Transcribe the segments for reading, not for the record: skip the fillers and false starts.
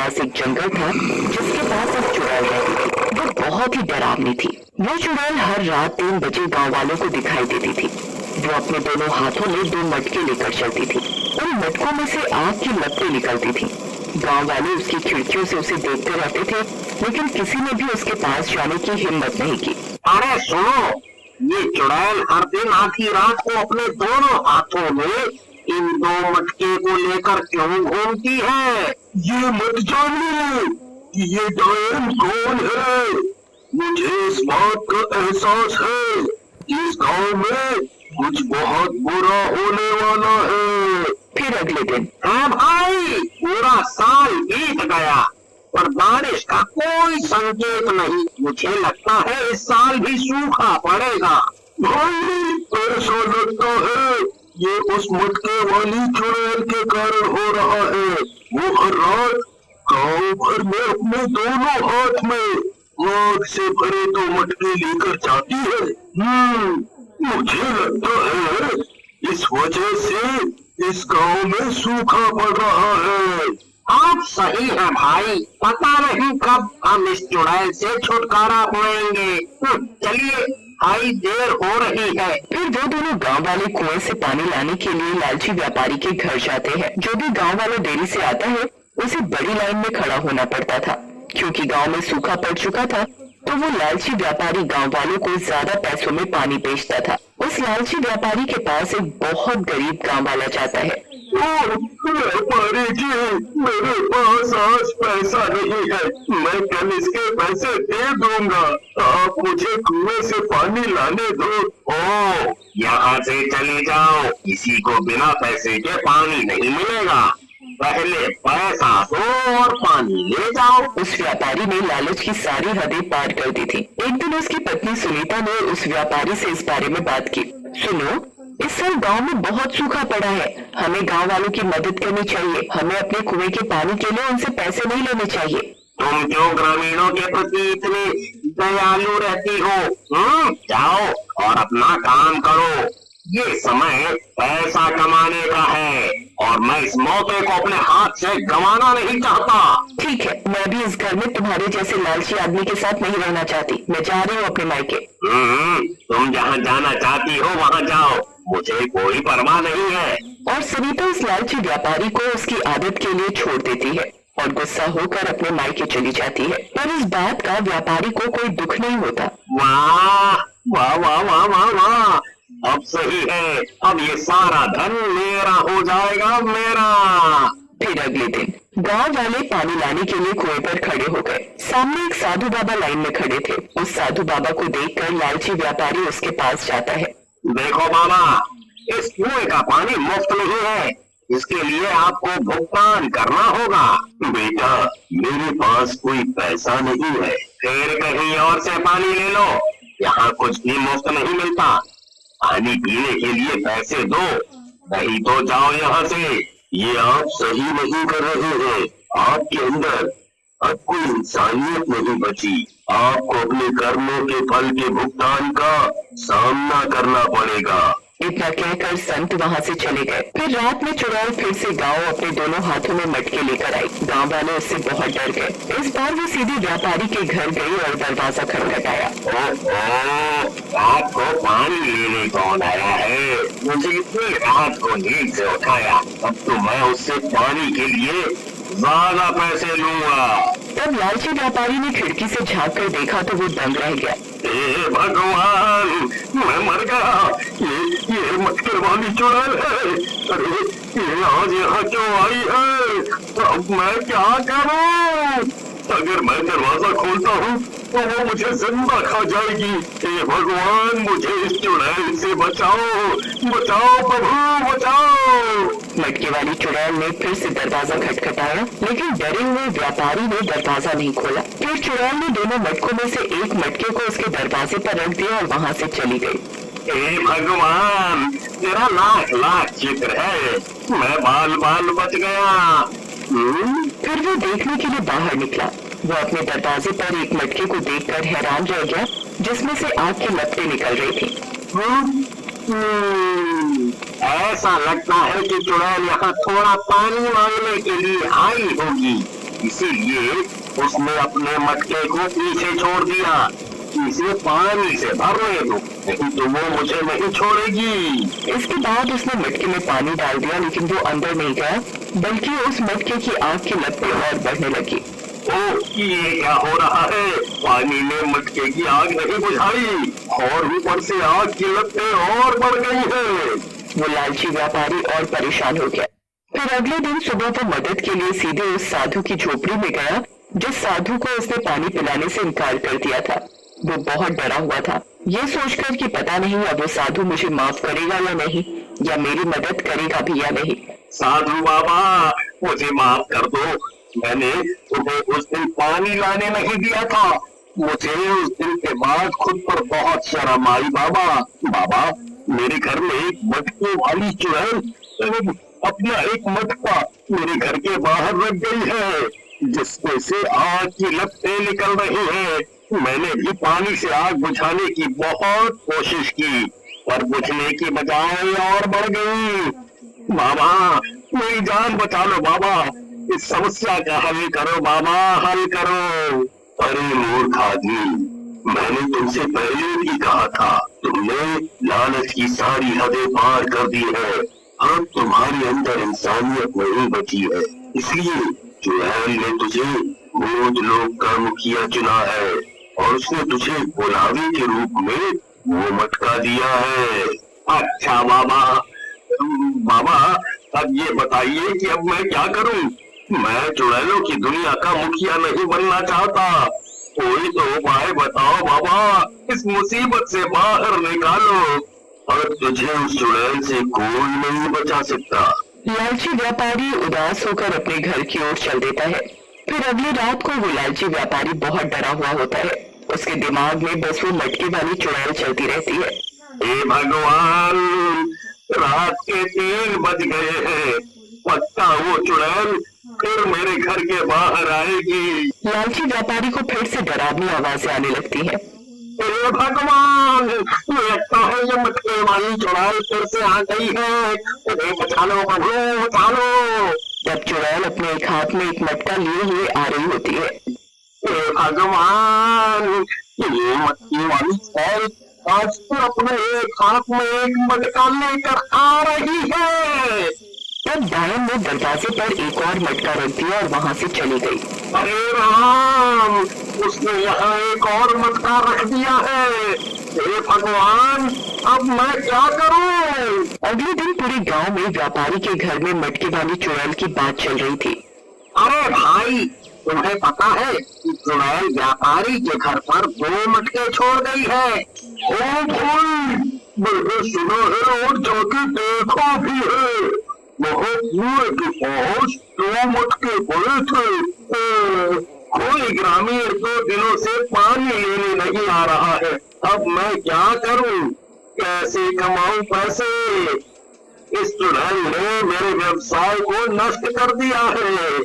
पास एक जंगल था जिसके पास एक चुड़ैल रहती थी। वो बहुत ही डरावनी थी। वो चुड़ैल हर रात 3 बजे गांव वालों को दिखाई देती थी। वो अपने दोनों हाथों में 2 मटके लेकर चलती थी। उन मटकों में से आग की लपटें निकलती थी। गांव वाले उसकी खिड़कियों से उसे देखते रहते थे, लेकिन किसी ने भी उसके पास जाने की हिम्मत नहीं की। अरे सुनो, ये चुड़ैल हर दिन आधी रात को अपने दोनों हाथों में इन 2 मटके को लेकर क्यों घूमती है? ये मत जानिए कि ये डायन कौन है। मुझे इस बात का एहसास है, इस गांव में कुछ बहुत बुरा होने वाला है। फिर अगले दिन हाँ भाई, पूरा साल बीत गया पर बारिश का कोई संकेत नहीं। मुझे लगता है इस साल भी सूखा पड़ेगा। भाई, ऐसा लगता है ये उस मटके वाली चुड़ैल के कारण हो रहा है। वो हर रात गांव भर में अपने दोनों हाथ में आग से भरे 2 मटके लेकर जाती है। मुझे लगता है इस वजह से इस गांव में सूखा पड़ रहा है। आप सही है भाई, पता नहीं कब हम इस चुड़ैल से छुटकारा पाएंगे। चलिए, भाई देर हो रही है। फिर वो दोनों गांव वाले कुएं से पानी लाने के लिए लालची व्यापारी के घर जाते हैं। जो भी गांव वाला देरी से आता है उसे बड़ी लाइन में खड़ा होना पड़ता था, क्योंकि गांव में सूखा पड़ चुका था। तो वो लालची व्यापारी गांव वालों को ज्यादा पैसों में पानी बेचता था। उस लालची व्यापारी के पास एक बहुत गरीब गांव वाला जाता है। व्यापारी जी, मेरे पास आज पैसा नहीं है, मैं कल इसके पैसे दे दूंगा। आप मुझे कुएं से पानी लाने दो। ओ, यहाँ से चले जाओ, किसी को बिना पैसे के पानी नहीं मिलेगा। पहले पैसा दो और पानी ले जाओ। उस व्यापारी ने लालच की सारी हदें पार कर दी थी। एक दिन उसकी पत्नी सुनीता ने उस व्यापारी से इस बारे में बात की। सुनो, इस साल गांव में बहुत सूखा पड़ा है, हमें गांव वालों की मदद करनी चाहिए। हमें अपने कुएं के पानी के लिए उनसे पैसे नहीं लेने चाहिए। तुम क्यों ग्रामीणों के प्रति इतने दयालु रहती हो? जाओ और अपना काम करो। ये समय पैसा कमाने का है और मैं इस मौके को अपने हाथ से गंवाना नहीं चाहता। ठीक है, मैं भी इस घर में तुम्हारे जैसे लालची आदमी के साथ नहीं रहना चाहती। मैं जा रही हूँ अपने मायके। तुम जहाँ जाना चाहती हो वहाँ जाओ, मुझे कोई परवाह नहीं है। और सुनीता उस लालची व्यापारी को उसकी आदत के लिए छोड़ देती है और गुस्सा होकर अपने मायके चली जाती है। पर इस बात का व्यापारी को कोई दुख नहीं होता। वाह वाह वाह वाह वाह वाह, अब सही है, अब ये सारा धन मेरा हो जाएगा, मेरा। फिर अगले दिन गांव वाले पानी लाने के लिए कुएं पर खड़े हो गए। सामने एक साधु बाबा लाइन में खड़े थे। उस साधु बाबा को देखकर लालची व्यापारी उसके पास जाता है। देखो बाबा, इस कुएं का पानी मुफ्त नहीं है, इसके लिए आपको भुगतान करना होगा। बेटा, मेरे पास कोई पैसा नहीं है। फिर कहीं और से पानी ले लो, यहाँ कुछ भी मुफ्त नहीं मिलता। पानी पीने के लिए पैसे दो, नहीं तो जाओ यहाँ से। ये आप सही नहीं कर रहे हैं। आपके अंदर अब कोई इंसानियत नहीं बची। आपको अपने कर्मों के फल के भुगतान का सामना करना पड़ेगा। इतना कहकर संत वहाँ से चले गए। फिर रात में चुड़ैल फिर से गांव अपने दोनों हाथों में मटके लेकर आई। गांव वाले उससे बहुत डर गए। इस बार वो सीधे व्यापारी के घर गई और दरवाजा खटखटाया। आपको पानी लेने कौन आया है? मुझे इतनी रात को नींद से उठाया, अब तो मैं उससे पानी के लिए ज्यादा पैसे लूंगा। तब लालची व्यापारी ने खिड़की से झांक कर देखा तो वो दंग रह गया। हे भगवान, मैं मर गया। ये मटके वाली चुड़ैल है। अरे, ये आज यहाँ क्यों आई है? अब मैं क्या करूँ? अगर मैं दरवाजा खोलता हूँ तो वो मुझे जिंदा खा जाएगी। हे भगवान, मुझे इस चुड़ैल से बचाओ, बचाओ प्रभु, बचाओ। मटके वाली चुड़ैल ने फिर से दरवाजा खटखटाया, लेकिन डरे हुए व्यापारी ने दरवाजा नहीं खोला। फिर चुड़ैल ने दोनों मटकों में से एक मटके को उसके दरवाजे पर रख दिया और वहाँ से चली गई। हे भगवान, तेरा लाख लाख चित्र है, मैं बाल बाल बच गया। फिर वो देखने के लिए बाहर निकला। वो अपने दरवाजे पर एक मटके को देखकर हैरान रह गया, जिसमें से आग की लपटें निकल रही थी। ऐसा लगता है कि चुड़ैल यहाँ थोड़ा पानी मांगने के लिए आई होगी। इसीलिए उसने अपने मटके को पीछे छोड़ दिया। इसे पानी से भरने दो, नहीं तो वो मुझे नहीं छोड़ेगी। इसके बाद उसने मटके में पानी डाल दिया, लेकिन वो अंदर नहीं गया, बल्कि उस मटके की आग की लपटें और बढ़ने लगी। ओह, ये क्या हो रहा है? पानी ने मटके की आग नहीं बुझाई और ऊपर से आग की लपटें और बढ़ गई है। वो लालची व्यापारी और परेशान हो गया। फिर अगले दिन सुबह वो मदद के लिए सीधे उस साधु की झोपड़ी में गया, जिस साधु को उसने पानी पिलाने से इनकार कर दिया था। वो बहुत डरा हुआ था, ये सोचकर कि पता नहीं अब वो साधु मुझे माफ करेगा या नहीं, या मेरी मदद करेगा भी या नहीं। साधु बाबा, मुझे माफ कर दो। मैंने तुम्हें उस दिन पानी लाने नहीं दिया था। मुझे उस दिन के बाद खुद पर बहुत शर्म आई बाबा। बाबा, मेरे घर में एक मटके वाली चुड़ैल अपना एक मटका मेरे घर के बाहर रख गई है, जिसमें से आग की लपटें निकल रही हैं। मैंने भी पानी से आग बुझाने की बहुत कोशिश की, पर बुझने की बजाय और बढ़ गई। बाबा, मेरी जान बचा लो बाबा। इस समस्या का हल करो बाबा, हल करो। अरे मूर्ख आदमी, मैंने तुमसे पहले भी कहा था, तुमने लालच की सारी हदें पार कर दी है। अब तुम्हारे अंदर इंसानियत नहीं बची है, इसलिए चुड़ैल ने तुझे भूत लोक का मुखिया चुना है और उसने तुझे बुलावे के रूप में वो मटका दिया है। अच्छा बाबा। बाबा, अब ये बताइए कि अब मैं क्या करूं? मैं चुड़ैलों की दुनिया का मुखिया नहीं बनना चाहता। कोई तो उपाय बताओ बाबा, इस मुसीबत से बाहर निकालो। और तुझे उस चुड़ैल से कोई नहीं बचा सकता। लालची व्यापारी उदास होकर अपने घर की ओर चल देता है। फिर अगली रात को वो लालची व्यापारी बहुत डरा हुआ होता है। उसके दिमाग में बस वो मटके वाली चुड़ैल चलती रहती है। हे भगवान, रात के 3 बज गए हैं। पक्का वो चुड़ैल फिर मेरे घर के बाहर आएगी। लालची व्यापारी को फिर से डरावनी आवाजें आने लगती है। हे भगवान, लगता है ये मटके वाली चुड़ैल फिर से आ गई है। बचा लो प्रभु, बचा लो। तब चुड़ैल अपने एक हाथ में एक मटका लिए हुए आ रही होती है। हे भगवान, ये मटके वाली चुड़ैल आज तो अपने एक हाथ में एक मटका लेकर आ रही है। तब डायन ने दरवाजे पर एक और मटका रख दिया और वहाँ से चली गई। अरे राम, उसने यहाँ एक और मटका रख दिया है। हे भगवान, अब मैं क्या करूं? अगले दिन पूरे गांव में व्यापारी के घर में मटके वाली चुड़ैल की बात चल रही थी। अरे भाई, तुम्हें पता है कि चुड़ैल व्यापारी के घर पर 2 मटके छोड़ गई है। ओ भाई, मैंने सुना है और जाके देखा भी है। वहाँ कुएं के पास 2 मटके पड़े थे। कोई ग्रामीण 2 दिनों से पानी लेने नहीं आ रहा है। अब मैं क्या करूं? कैसे कमाऊं पैसे? इस चुड़ैल ने मेरे व्यवसाय को नष्ट कर दिया है।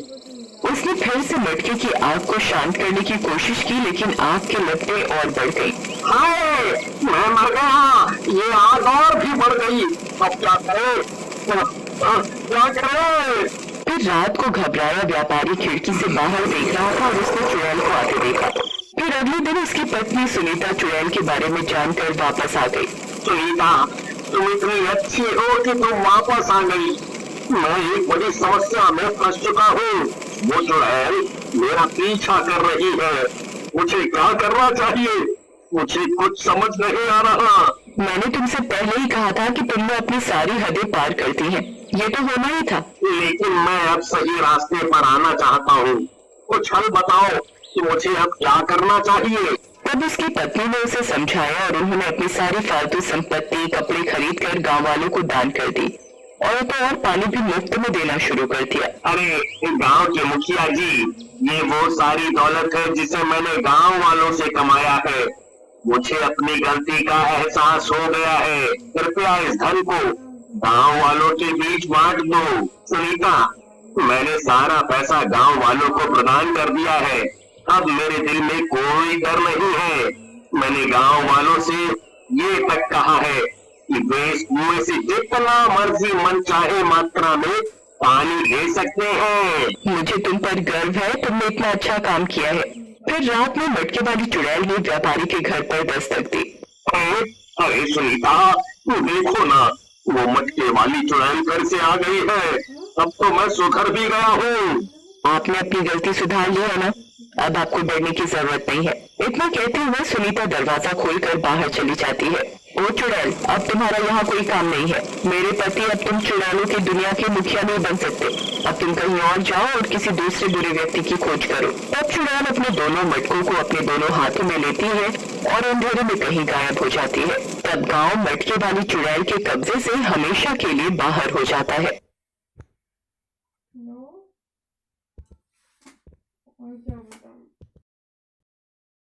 उसने फिर से मटके की आग को शांत करने की कोशिश की, लेकिन आग की लपटें और बढ़ गई। हाय, मैं मर गया। ये आग और भी बढ़ गई। अब क्या करें? क्या करें? फिर रात को घबराया व्यापारी खिड़की से बाहर देख रहा था और उसने चुड़ैल को आते देखा। फिर अगले दिन उसकी पत्नी सुनीता चुड़ैल के बारे में जानकर वापस आ गई। सुनीता, तुम इतनी अच्छी हो कि तुम वापस आ गई। मैं एक बड़ी समस्या में फंस चुका हूँ। वो चुड़ैल मेरा पीछा कर रही है। मुझे क्या करना चाहिए? मुझे कुछ समझ नहीं आ रहा। मैंने तुमसे पहले ही कहा था कि तुमने अपनी सारी हदें पार कर दी हैं। ये तो होना ही था। लेकिन मैं अब सही रास्ते पर आना चाहता हूँ। कुछ हल बताओ कि मुझे अब क्या करना चाहिए। तब उसकी पत्नी ने उसे समझाया और उन्होंने अपनी सारी फालतू संपत्ति, कपड़े खरीद कर गाँव वालों को दान कर दी और तो और पानी भी मुफ्त में देना शुरू कर दिया। अरे गांव के मुखिया जी, ये वो सारी दौलत है जिसे मैंने गांव वालों से कमाया है। मुझे अपनी गलती का एहसास हो गया है। कृपया इस धन को गांव वालों के बीच बांट दो। सुनीता, मैंने सारा पैसा गांव वालों को प्रदान कर दिया है। अब मेरे दिल में कोई डर नहीं है। मैंने गांव वालों से ये तक कहा है कि वे इस कुएं से जितना मर्जी मन चाहे मात्रा में पानी दे सकते हैं। मुझे तुम पर गर्व है, तुमने इतना अच्छा काम किया है। फिर रात में मटके वाली चुड़ैल ने व्यापारी के घर पर दस्तक दी। अरे सुनीता, तू देखो ना, वो मटके वाली चुड़ैल घर से आ गई है। अब तो मैं सुधर भी गया हूँ। आपने अपनी गलती सुधार ली है ना, अब आपको डरने की जरूरत नहीं है। इतना कहते हुए सुनीता दरवाजा खोलकर बाहर चली जाती है। ओ चुड़ैल, अब तुम्हारा यहाँ कोई काम नहीं है। मेरे पति अब तुम चुड़ैलों की दुनिया के मुखिया नहीं बन सकते। अब तुम कहीं और जाओ और किसी दूसरे बुरे व्यक्ति की खोज करो। तब चुड़ैल अपने दोनों मटकों को अपने दोनों हाथों में लेती है और अंधेरे में कहीं गायब हो जाती है। तब गाँव मटके वाली चुड़ैल के कब्जे से हमेशा के लिए बाहर हो जाता है।